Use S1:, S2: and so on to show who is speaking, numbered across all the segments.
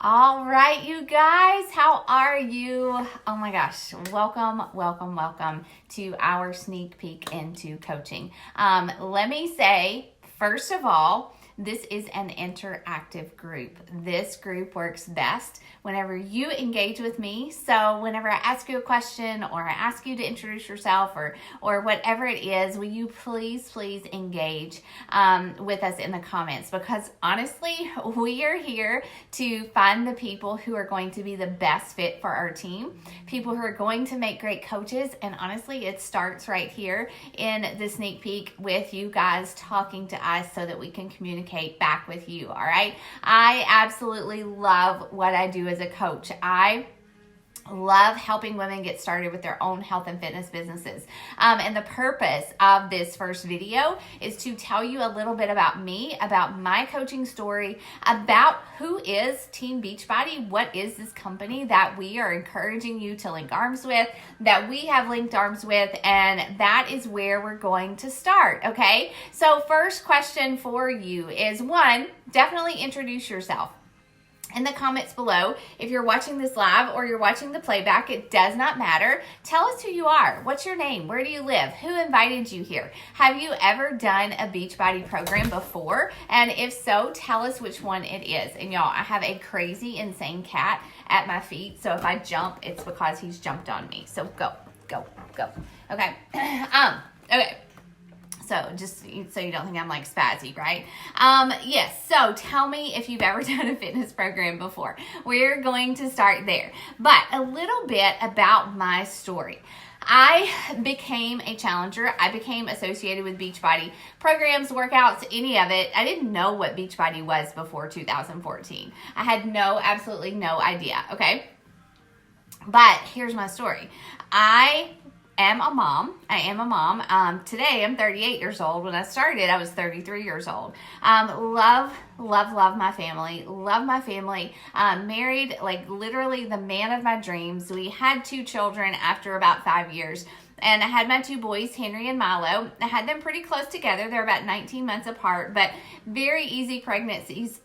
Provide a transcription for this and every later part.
S1: All right, you guys, how are you? Oh my gosh, welcome to our sneak peek into coaching. Let me say, first of all, this is an interactive group. This group works best whenever you engage with me. So whenever I ask you a question or I ask you to introduce yourself or whatever it is, will you please engage with us in the comments? Because honestly, we are here to find the people who are going to be the best fit for our team, people who are going to make great coaches. And honestly, it starts right here in the sneak peek with you guys talking to us so that we can communicate back with you. All right. I absolutely love what I do as a coach. I love helping women get started with their own health and fitness businesses. And the purpose of this first video is to tell you a little bit about me, about my coaching story, about who is Team Beachbody, what is this company that we are encouraging you to link arms with, that we have linked arms with, and that is where we're going to start, okay? So first question for you is, one, definitely introduce yourself. In the comments below, if you're watching this live or you're watching the playback, it does not matter. Tell us who you are. What's your name? Where do you live? Who invited you here? Have you ever done a Beachbody program before? And if so, tell us which one it is. And y'all, I have a crazy, insane cat at my feet. So if I jump, it's because he's jumped on me. So go. Okay. Okay. So just so you don't think I'm like spazzy, right? Yes, so tell me if you've ever done a fitness program before. We're going to start there. But a little bit about my story. I became a challenger. I became associated with Beachbody programs, workouts, any of it. I didn't know what Beachbody was before 2014. I had absolutely no idea, okay? But here's my story. I am a mom. Today I'm 38 years old. When I started, I was 33 years old. Love my family. Married, like literally the man of my dreams. We had 2 children after about 5 years. And I had my 2 boys, Henry and Milo. I had them pretty close together. They're about 19 months apart, but very easy pregnancies.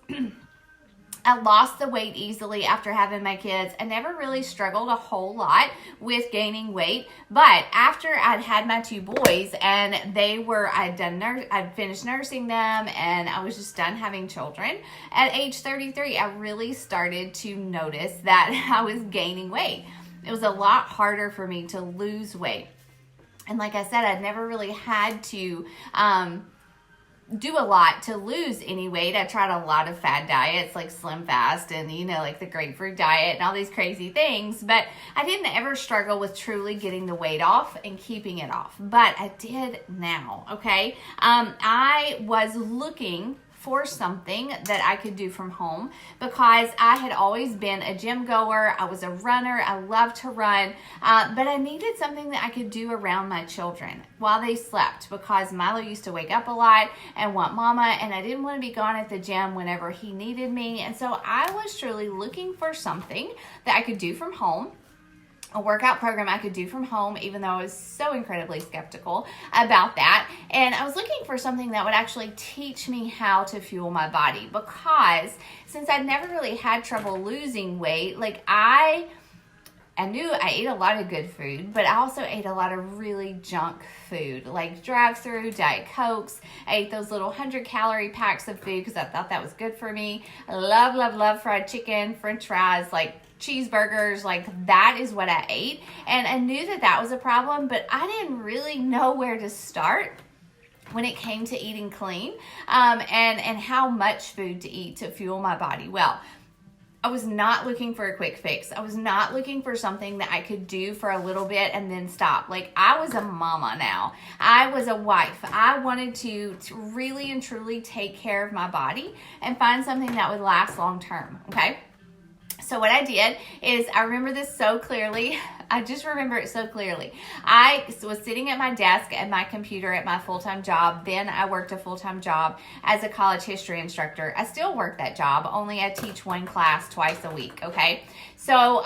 S1: I lost the weight easily after having my kids. I never really struggled a whole lot with gaining weight, but after I'd had my 2 boys and I'd finished nursing them and I was just done having children. At age 33, I really started to notice that I was gaining weight. It was a lot harder for me to lose weight. And like I said, I'd never really had to, do a lot to lose any weight. I tried a lot of fad diets like Slim Fast and like the grapefruit diet and all these crazy things, but I didn't ever struggle with truly getting the weight off and keeping it off, but I did now. Okay. I was looking for something that I could do from home because I had always been a gym goer. I was a runner. I loved to run, but I needed something that I could do around my children while they slept because Milo used to wake up a lot and want mama, and I didn't want to be gone at the gym whenever he needed me. And so I was truly looking for something that I could do from home, a workout program I could do from home, even though I was so incredibly skeptical about that. And I was looking for something that would actually teach me how to fuel my body because since I'd never really had trouble losing weight, like I knew I ate a lot of good food, but I also ate a lot of really junk food, like drive-through, Diet Cokes. I ate those little 100-calorie packs of food because I thought that was good for me. I love fried chicken, French fries, like cheeseburgers, like that is what I ate. And I knew that was a problem, but I didn't really know where to start when it came to eating clean, and how much food to eat to fuel my body. Well, I was not looking for a quick fix. I was not looking for something that I could do for a little bit and then stop. Like I was a mama now. I was a wife. I wanted to really and truly take care of my body and find something that would last long term, okay? So what I did is, I remember this so clearly. I just remember it so clearly. I was sitting at my desk at my computer at my full-time job. Then I worked a full-time job as a college history instructor. I still work that job, only I teach one class twice a week, okay? So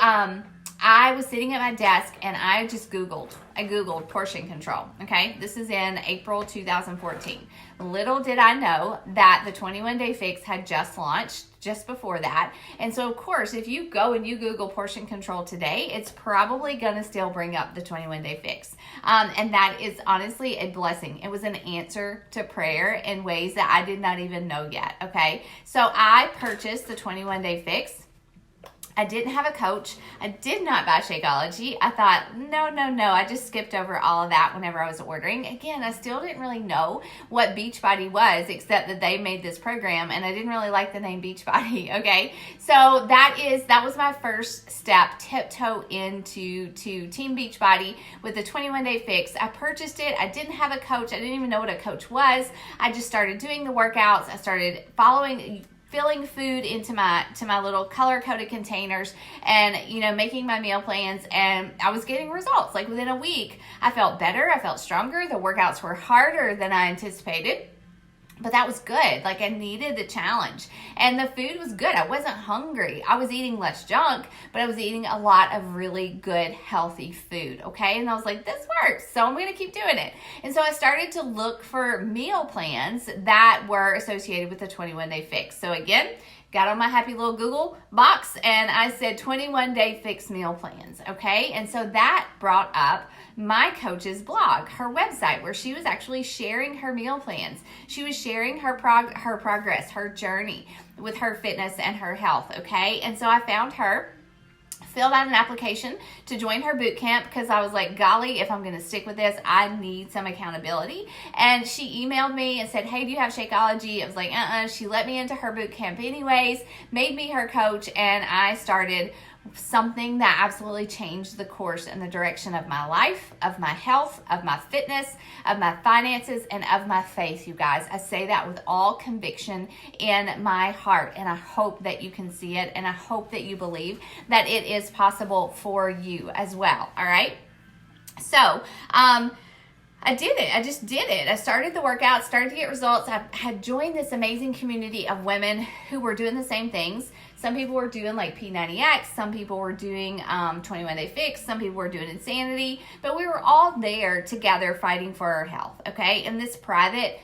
S1: I was sitting at my desk and I Googled portion control. Okay. This is in April 2014. Little did I know that the 21 Day Fix had just launched just before that. And so, of course, if you go and you Google portion control today, it's probably going to still bring up the 21 Day Fix. And that is honestly a blessing. It was an answer to prayer in ways that I did not even know yet. Okay. So I purchased the 21 Day Fix. I didn't have a coach. I did not buy Shakeology. I thought, no. I just skipped over all of that whenever I was ordering. Again, I still didn't really know what Beachbody was, except that they made this program, and I didn't really like the name Beachbody, okay? So that was my first step, tiptoe into Team Beachbody with the 21 Day Fix. I purchased it. I didn't have a coach. I didn't even know what a coach was. I just started doing the workouts. I started filling food into my little color-coded containers and, making my meal plans, and I was getting results. Like within a week, I felt better. I felt stronger. The workouts were harder than I anticipated, but that was good. Like I needed the challenge, and the food was good. I wasn't hungry. I was eating less junk, but I was eating a lot of really good, healthy food. Okay. And I was like, this works. So I'm going to keep doing it. And so I started to look for meal plans that were associated with the 21 Day Fix. So again, got on my happy little Google box and I said 21 Day Fix meal plans. Okay. And so that brought up my coach's blog, her website, where she was actually sharing her meal plans. She was sharing her progress, her journey with her fitness and her health. Okay. And so I found her, filled out an application to join her boot camp because I was like, golly, if I'm going to stick with this, I need some accountability. And she emailed me and said, hey, do you have Shakeology? I was like, She let me into her boot camp anyways, made me her coach, and I started something that absolutely changed the course and the direction of my life, of my health, of my fitness, of my finances, and of my faith, you guys. I say that with all conviction in my heart, and I hope that you can see it, and I hope that you believe that it is possible for you as well, all right? So, I did it. I just did it. I started the workout, started to get results. I had joined this amazing community of women who were doing the same things. Some people were doing like P90X. Some people were doing 21 Day Fix. Some people were doing Insanity. But we were all there together fighting for our health, okay? In this private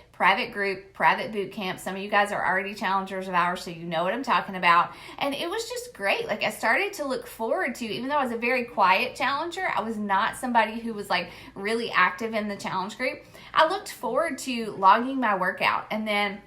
S1: group, private boot camp. Some of you guys are already challengers of ours, so you know what I'm talking about. And it was just great. Like I started to look forward to, even though I was a very quiet challenger, I was not somebody who was like really active in the challenge group. I looked forward to logging my workout, and then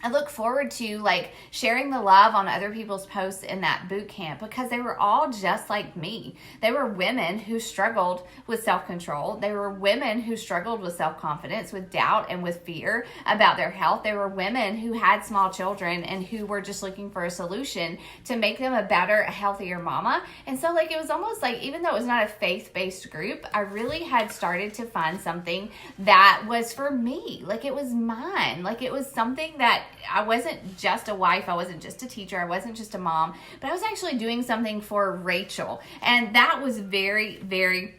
S1: I look forward to like sharing the love on other people's posts in that boot camp because they were all just like me. They were women who struggled with self-control. They were women who struggled with self-confidence, with doubt, and with fear about their health. They were women who had small children and who were just looking for a solution to make them a better, a healthier mama. And so like it was almost like, even though it was not a faith-based group, I really had started to find something that was for me. Like it was mine. Like it was something that I wasn't just a wife, I wasn't just a teacher, I wasn't just a mom, but I was actually doing something for Rachel. And that was very, very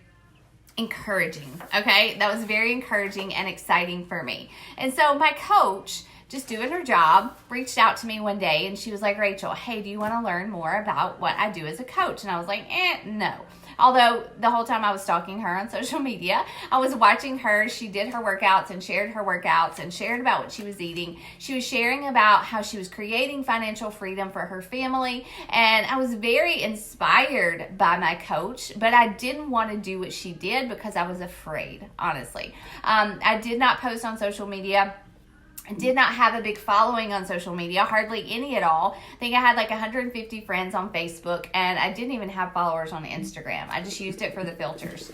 S1: encouraging, okay? That was very encouraging and exciting for me. And so my coach, just doing her job, reached out to me one day and she was like, Rachel, hey, do you want to learn more about what I do as a coach? And I was like, no. Although the whole time I was stalking her on social media, I was watching her. She did her workouts and shared her workouts and shared about what she was eating. She was sharing about how she was creating financial freedom for her family. And I was very inspired by my coach, but I didn't want to do what she did because I was afraid, honestly. I did not post on social media. I did not have a big following on social media, hardly any at all. I think I had like 150 friends on Facebook, and I didn't even have followers on Instagram. I just used it for the filters.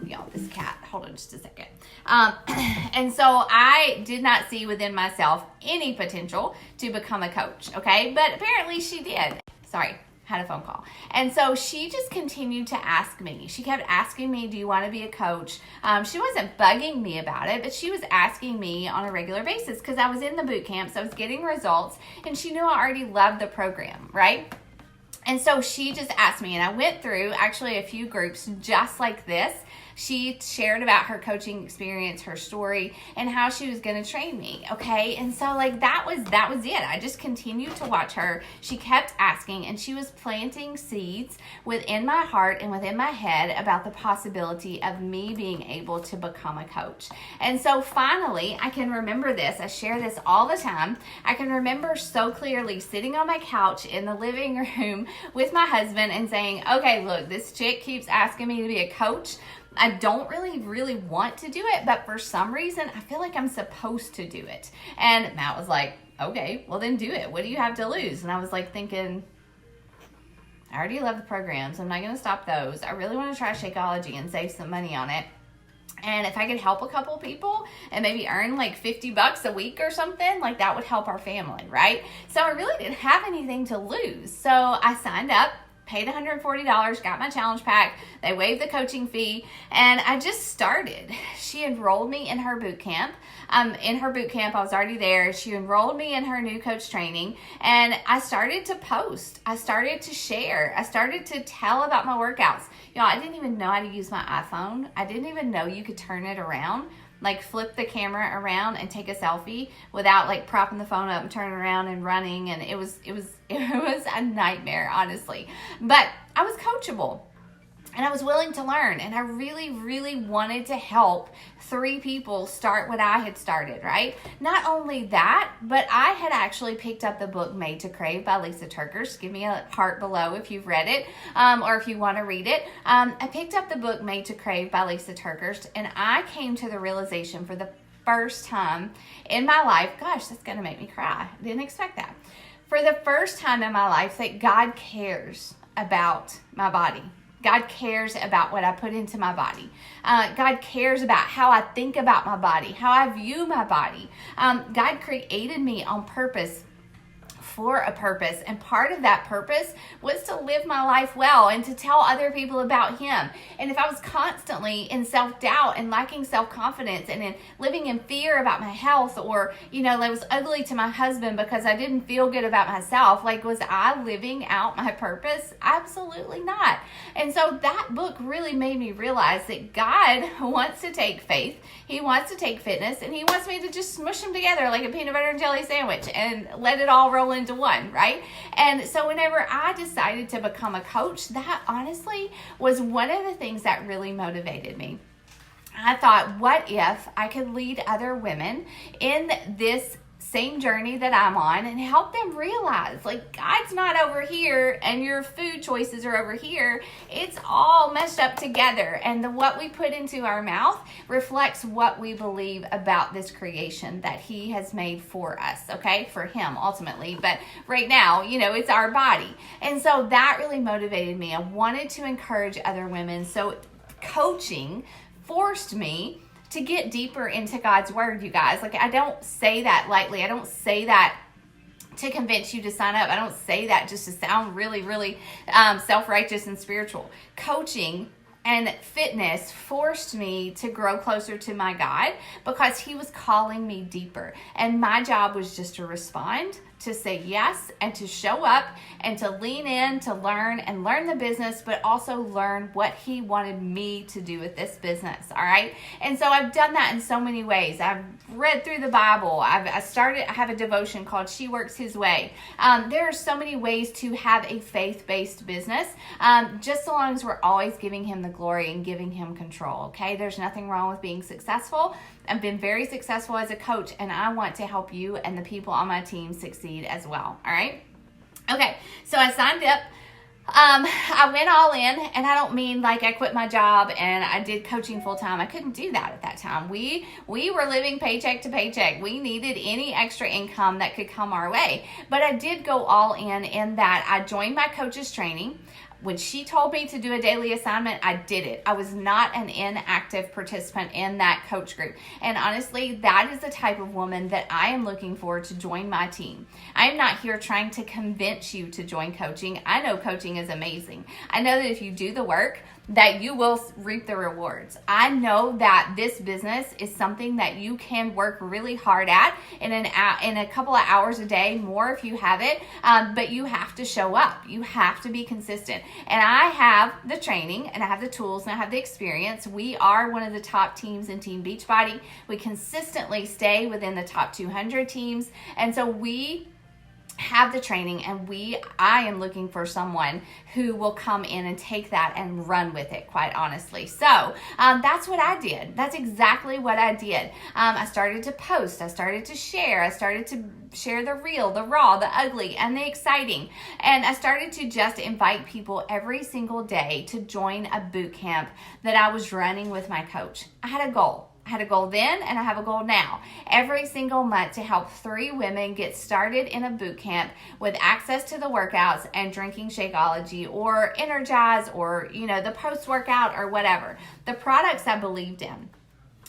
S1: Y'all, this cat, hold on just a second. And so I did not see within myself any potential to become a coach, okay? But apparently she did. Sorry. Had a phone call. And so she just continued to ask me. She kept asking me, do you want to be a coach? She wasn't bugging me about it, but she was asking me on a regular basis because I was in the boot camp, so I was getting results, and she knew I already loved the program, right? And so she just asked me, and I went through actually a few groups just like this she shared about her coaching experience, her story, and how she was going to train me. Okay. And so like that was it. I just continued to watch her. She kept asking, and she was planting seeds within my heart and within my head about the possibility of me being able to become a coach. And so finally, I can remember this. I share this all the time. I can remember so clearly sitting on my couch in the living room with my husband and saying, okay, look, this chick keeps asking me to be a coach. I don't really want to do it, but for some reason, I feel like I'm supposed to do it. And Matt was like, okay, well then do it. What do you have to lose? And I was like thinking, I already love the programs. I'm not going to stop those. I really want to try Shakeology and save some money on it. And if I could help a couple people and maybe earn like $50 a week or something, like that would help our family, right? So I really didn't have anything to lose. So I signed up, paid $140, got my challenge pack. They waived the coaching fee, and I just started. She enrolled me in her boot camp. In her boot camp, I was already there. She enrolled me in her new coach training, and I started to post. I started to share. I started to tell about my workouts. Y'all, I didn't even know how to use my iPhone. I didn't even know you could turn it around, like flip the camera around and take a selfie without like propping the phone up and turning around and running. And it was a nightmare, honestly. But I was coachable. And I was willing to learn, and I really wanted to help 3 people start what I had started, right? Not only that, but I had actually picked up the book Made to Crave by Lisa Turkers. Give me a heart below if you've read it, or if you want to read it. I picked up the book Made to Crave by Lisa Turkers, and I came to the realization for the first time in my life, gosh, that's going to make me cry. I didn't expect that. For the first time in my life that God cares about my body. God cares about what I put into my body. God cares about how I think about my body, how I view my body. God created me on purpose, for a purpose, and part of that purpose was to live my life well and to tell other people about Him. And if I was constantly in self-doubt and lacking self-confidence and in living in fear about my health, or I was ugly to my husband because I didn't feel good about myself, like, was I living out my purpose? Absolutely not. And so that book really made me realize that God wants to take faith, He wants to take fitness, and He wants me to just smush them together like a peanut butter and jelly sandwich and let it all roll into one, right? And so whenever I decided to become a coach, that honestly was one of the things that really motivated me. I thought, what if I could lead other women in this same journey that I'm on and help them realize, like, God's not over here and your food choices are over here. It's all meshed up together, and what we put into our mouth reflects what we believe about this creation that He has made for us, okay? For Him ultimately, but right now, it's our body. And so that really motivated me. I wanted to encourage other women. So coaching forced me to get deeper into God's word, you guys. Like, I don't say that lightly. I don't say that to convince you to sign up. I don't say that just to sound really self-righteous and spiritual. Coaching and fitness forced me to grow closer to my God because He was calling me deeper. And my job was just to respond, to say yes, and to show up and to lean in, to learn the business, but also learn what He wanted me to do with this business. All right. And so I've done that in so many ways. I've read through the Bible. I have a devotion called She Works His Way. There are so many ways to have a faith-based business, just so long as we're always giving Him the glory and giving Him control. Okay. There's nothing wrong with being successful. I've been very successful as a coach, and I want to help you and the people on my team succeed as well. All right. Okay. So I signed up. I went all in, and I don't mean like I quit my job and I did coaching full time. I couldn't do that at that time. We were living paycheck to paycheck. We needed any extra income that could come our way. But I did go all in that I joined my coach's training. When she told me to do a daily assignment, I did it. I was not an inactive participant in that coach group. And honestly, that is the type of woman that I am looking for to join my team. I am not here trying to convince you to join coaching. I know coaching is amazing. I know that if you do the work, that you will reap the rewards. I know that this business is something that you can work really hard at in a couple of hours a day, more if you have it, but you have to show up. You have to be consistent. And I have the training, and I have the tools, and I have the experience. We are one of the top teams in Team Beachbody. We consistently stay within the top 200 teams, and so we have the training, and I am looking for someone who will come in and take that and run with it, quite honestly. So that's what I did. That's exactly what I did. I started to post. I started to share. I started to share the real, the raw, the ugly, and the exciting. And I started to just invite people every single day to join a boot camp that I was running with my coach. I had a goal. I had a goal then, and I have a goal now. Every single month to help 3 women get started in a boot camp with access to the workouts and drinking Shakeology or Energize or, the post-workout or whatever. The products I believed in.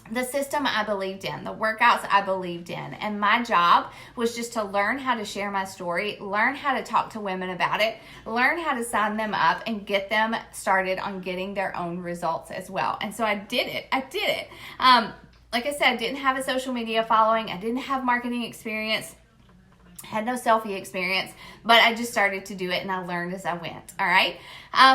S1: The system I believed in, the workouts I believed in. And my job was just to learn how to share my story, learn how to talk to women about it, learn how to sign them up and get them started on getting their own results as well. And so I did it. Like I said, I didn't have a social media following. I didn't have marketing experience. Had no selfie experience, but I just started to do it, and I learned as I went. All right.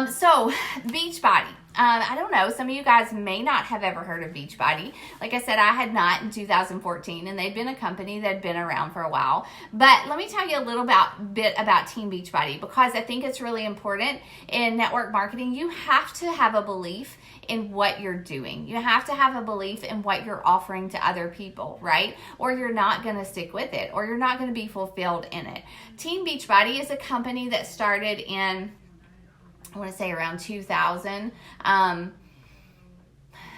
S1: So Beachbody. I don't know. Some of you guys may not have ever heard of Beachbody. Like I said, I had not in 2014, and they'd been a company that had been around for a while. But let me tell you a little bit about Team Beachbody, because I think it's really important in network marketing. You have to have a belief in what you're doing. You have to have a belief in what you're offering to other people, right? Or you're not going to stick with it, or you're not going to be fulfilled in it. Team Beachbody is a company that started in, I want to say around 2000,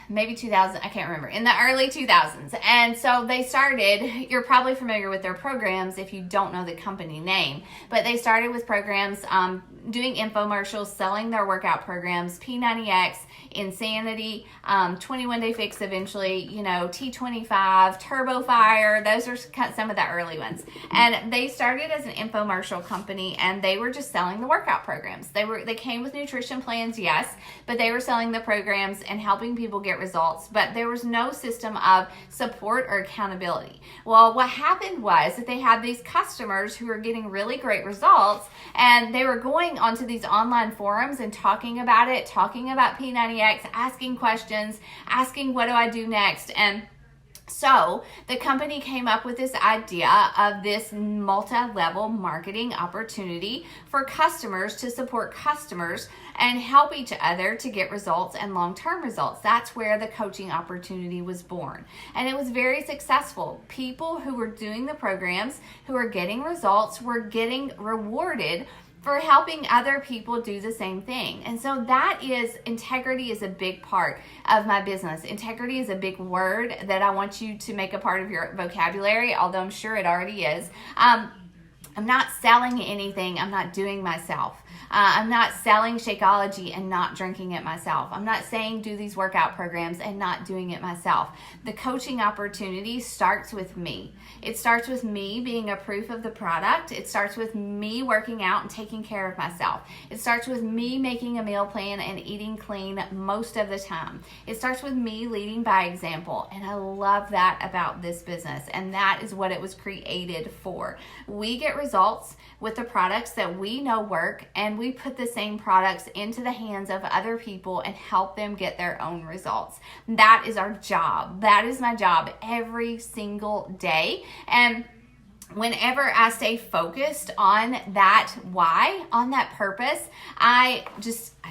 S1: maybe 2000, I can't remember, in the early 2000s. And so they started, you're probably familiar with their programs if you don't know the company name, but they started with programs doing infomercials, selling their workout programs, P90X, Insanity, 21 Day Fix eventually, T25, Turbo Fire. Those are some of the early ones. And they started as an infomercial company, and they were just selling the workout programs. They came with nutrition plans, yes, but they were selling the programs and helping people get results, but there was no system of support or accountability. Well, what happened was that they had these customers who were getting really great results, and they were going onto these online forums and talking about it, talking about P90X, asking questions, asking what do I do next. And so the company came up with this idea of this multi-level marketing opportunity for customers to support customers and help each other to get results and long-term results. That's where the coaching opportunity was born. And it was very successful. People who were doing the programs, who were getting results, were getting rewarded for helping other people do the same thing. And so integrity is a big part of my business. Integrity is a big word that I want you to make a part of your vocabulary, although I'm sure it already is. I'm not selling anything I'm not doing myself. I'm not selling Shakeology and not drinking it myself. I'm not saying do these workout programs and not doing it myself. The coaching opportunity starts with me. It starts with me being a proof of the product. It starts with me working out and taking care of myself. It starts with me making a meal plan and eating clean most of the time. It starts with me leading by example. And I love that about this business. And that is what it was created for. We get results with the products that we know work, and we put the same products into the hands of other people and help them get their own results. That is our job. That is my job every single day. And whenever I stay focused on that why, on that purpose,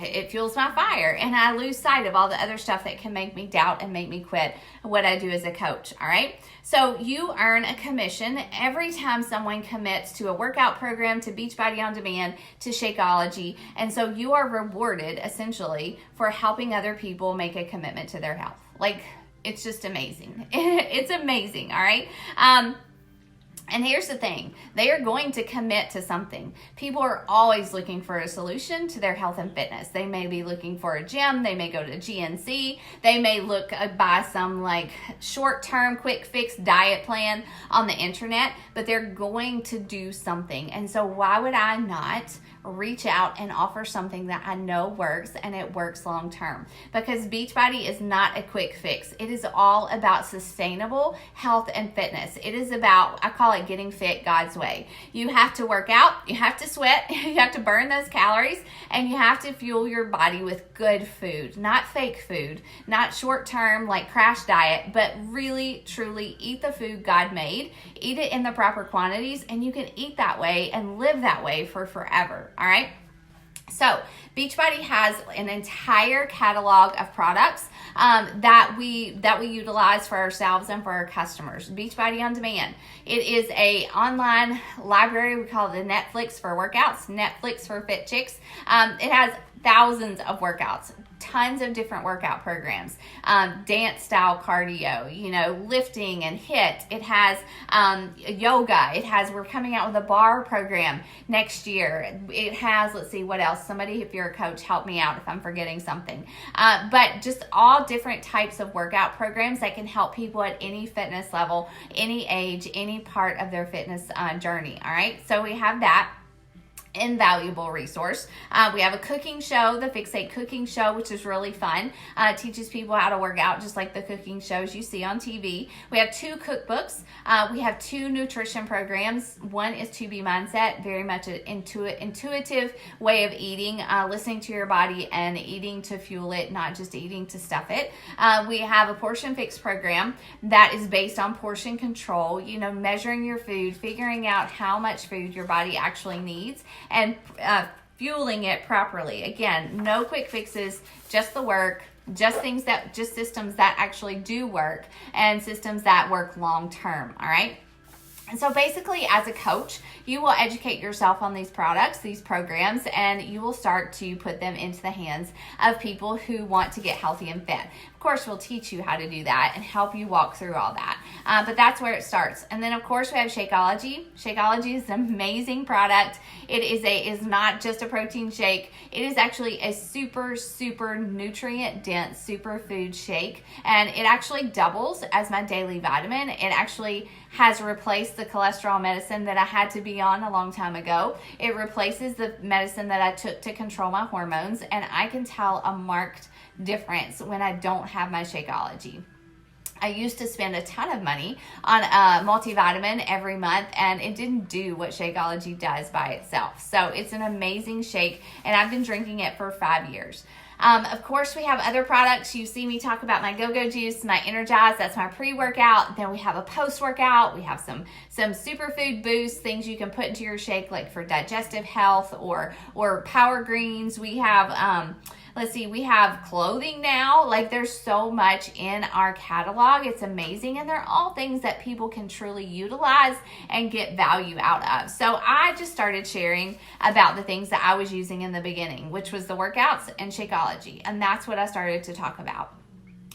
S1: it fuels my fire, and I lose sight of all the other stuff that can make me doubt and make me quit what I do as a coach. All right. So you earn a commission every time someone commits to a workout program, to Beachbody On Demand, to Shakeology. And so you are rewarded essentially for helping other people make a commitment to their health. Like, it's just amazing. It's amazing. All right. And here's the thing, they are going to commit to something. People are always looking for a solution to their health and fitness. They may be looking for a gym. They may go to GNC. They may buy some short-term quick fix diet plan on the internet, but they're going to do something. And so why would I not reach out and offer something that I know works and it works long term. Because Beachbody is not a quick fix. It is all about sustainable health and fitness. It is about, I call it getting fit God's way. You have to work out, you have to sweat, you have to burn those calories, and you have to fuel your body with good food, not fake food, not short term like crash diet, but really truly eat the food God made, eat it in the proper quantities, and you can eat that way and live that way for forever. All right. So Beachbody has an entire catalog of products that we utilize for ourselves and for our customers. Beachbody On Demand. It is a online library. We call it the Netflix for workouts, Netflix for fit chicks. It has thousands of workouts, tons of different workout programs, dance style cardio, lifting and HIIT. It has yoga. We're coming out with a bar program next year. It has, let's see, what else? Somebody, if you're a coach, help me out if I'm forgetting something. But just all different types of workout programs that can help people at any fitness level, any age, any part of their fitness journey. All right. So we have that. Invaluable resource. We have a cooking show, the Fixate Cooking Show, which is really fun. Teaches people how to work out just like the cooking shows you see on TV. We have 2 cookbooks. We have 2 nutrition programs. One is To Be Mindset, very much an intuitive way of eating, listening to your body and eating to fuel it, not just eating to stuff it. We have a Portion Fix program that is based on portion control, measuring your food, figuring out how much food your body actually needs, and fueling it properly. Again, no quick fixes, just the work, just systems that actually do work and systems that work long term. All right. And so basically, as a coach, you will educate yourself on these products, these programs, and you will start to put them into the hands of people who want to get healthy and fit. Of course, we'll teach you how to do that and help you walk through all that. But that's where it starts. And then, of course, we have Shakeology. Shakeology is an amazing product. It is not just a protein shake. It is actually a super, super nutrient-dense superfood shake. And it actually doubles as my daily vitamin. It actually has replaced the cholesterol medicine that I had to be on a long time ago. It replaces the medicine that I took to control my hormones, and I can tell a marked difference when I don't have my Shakeology. I used to spend a ton of money on a multivitamin every month, and it didn't do what Shakeology does by itself. So it's an amazing shake, and I've been drinking it for 5 years. Of course, we have other products. You see me talk about my Go-Go Juice, my Energize. That's my pre-workout. Then we have a post-workout. We have some superfood boosts, things you can put into your shake, like for digestive health or power greens. We have we have clothing now. Like, there's so much in our catalog. It's amazing. And they're all things that people can truly utilize and get value out of. So I just started sharing about the things that I was using in the beginning, which was the workouts and Shakeology. And that's what I started to talk about.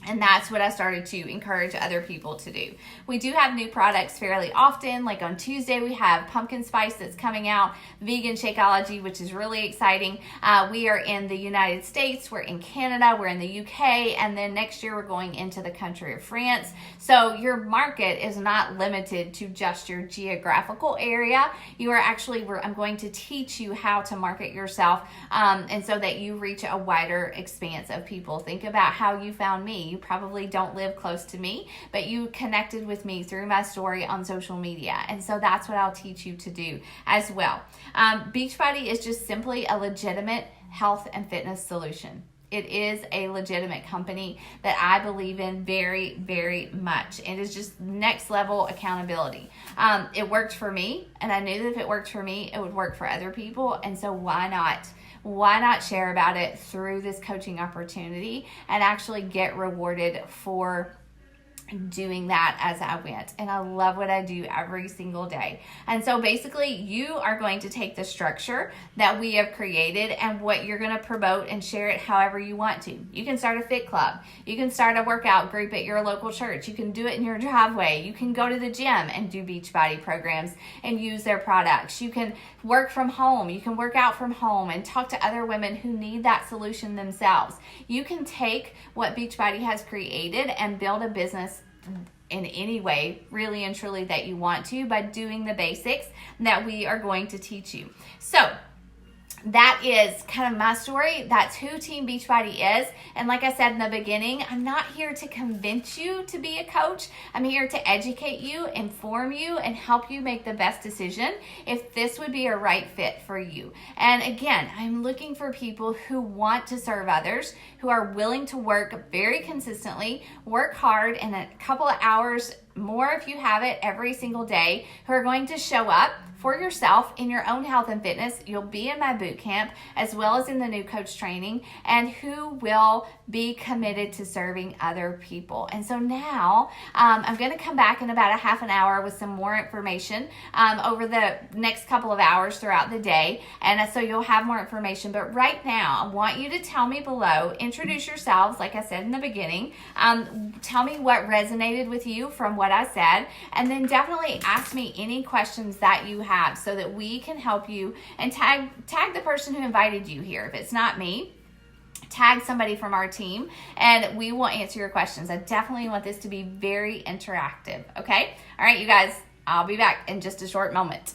S1: And that's what I started to encourage other people to do. We do have new products fairly often. Like on Tuesday, we have pumpkin spice that's coming out, vegan Shakeology, which is really exciting. We are in the United States, we're in Canada, we're in the UK, and then next year we're going into the country of France. So your market is not limited to just your geographical area. You are actually, I'm going to teach you how to market yourself, and so that you reach a wider expanse of people. Think about how you found me. You probably don't live close to me, but you connected with me through my story on social media. And so that's what I'll teach you to do as well. Beachbody is just simply a legitimate health and fitness solution. It is a legitimate company that I believe in very, very much. It is just next level accountability. It worked for me, and I knew that if it worked for me, it would work for other people. And so why not? Why not share about it through this coaching opportunity and actually get rewarded for doing that as I went? And I love what I do every single day. And so basically, you are going to take the structure that we have created and what you're going to promote and share it however you want to. You can start a fit club. You can start a workout group at your local church. You can do it in your driveway. You can go to the gym and do Beachbody programs and use their products. You can work from home. You can work out from home and talk to other women who need that solution themselves. You can take what Beachbody has created and build a business in any way, really and truly, that you want to by doing the basics that we are going to teach you. So that is kind of my story. That's who Team Beachbody is. And like I said in the beginning, I'm not here to convince you to be a coach. I'm here to educate you, inform you, and help you make the best decision if this would be a right fit for you. And again, I'm looking for people who want to serve others, who are willing to work very consistently, work hard, and a couple of hours more if you have it every single day, who are going to show up for yourself in your own health and fitness. You'll be in my boot camp as well as in the new coach training, and who will be committed to serving other people. And so now I'm going to come back in about a half an hour with some more information over the next couple of hours throughout the day. And so you'll have more information. But right now, I want you to tell me below, introduce yourselves, like I said in the beginning. Tell me what resonated with you from what I said. And then definitely ask me any questions that you have so that we can help you, and tag the person who invited you here. If it's not me, tag somebody from our team and we will answer your questions. I definitely want this to be very interactive. Okay? All right, you guys, I'll be back in just a short moment.